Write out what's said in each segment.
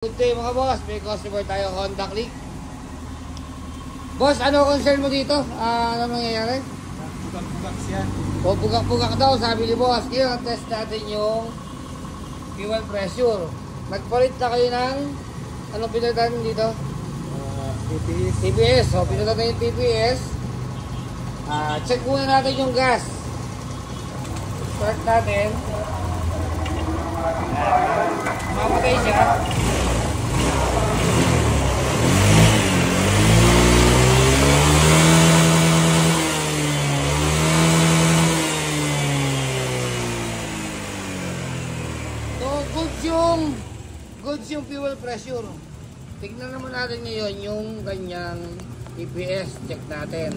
Good day mga boss, may customer tayo, Honda Click. Boss, ano concern mo dito? Ano nangyayari? Bugak-bugak siya. O bugak-bugak daw, sabi ni boss. Ngayon, test natin yung fuel pressure. Nagpalit na kayo ng anong pinagdaan dito? TPS. TPS, so pinagdaan na yung TPS. Check muna natin yung gas. Start natin. Mamatay siya. Goods yung fuel pressure. Tignan naman natin ngayon yung ganyang TPS. Check natin.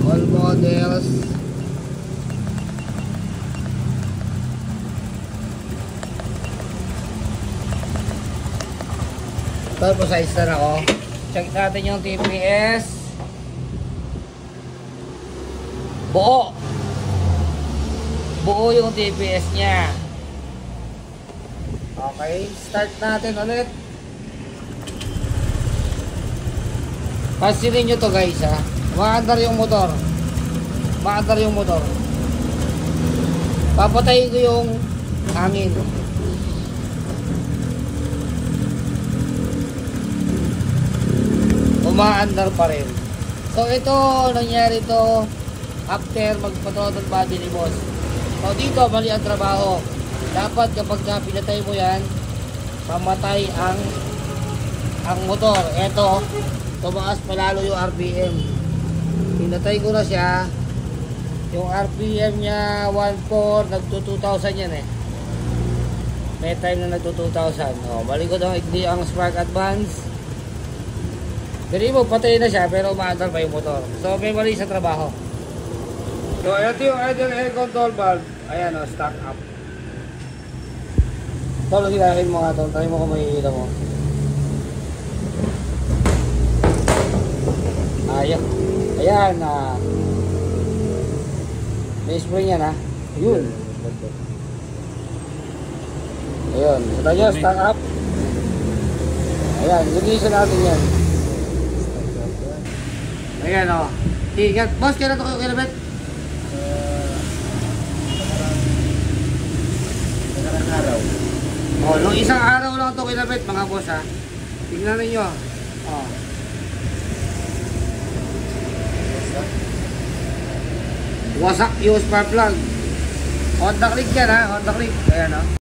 All models. Turbo size na ako. Check natin yung TPS. Buo yung TPS niya. Okay, start natin ulit. Pansinin nyo to guys ha. Maandar yung motor. Papatayin ko yung hangin. Umaandar pa rin. So ito, nangyari to after magpa-throttle body ni boss. So dito, mali ang trabaho. Dapat kapag pinatay mo yan, mamatay ang motor. Eto, tumaas palalo yung RPM. Pinatay ko na siya. Yung RPM niya 1.4, nagto 2,000 yan eh. May time na nagto 2,000. O, balik ko daw hindi ang Spark Advance. Dali mo, patay na siya pero umaandar pa yung motor. So may mali sa trabaho. So ito yung idle air control valve. Ayan o, stock up. Tolo, hilahin mo nga ito. Try mo kung mahihila mo. Ayan. Ayan. May spring yan ha. Ayun. Ayun. So tayo, stock up. Ayan. Linisan natin yan. Ayan o. Tigat. Boss, kailan ito kayo kinabit? Araw. Oh, nung isang araw lang ito kinabit mga boss ha. Tingnan ninyo. Oh. Wasak yung spark plug. Honda Click yan ha. Honda Click. Ayan o.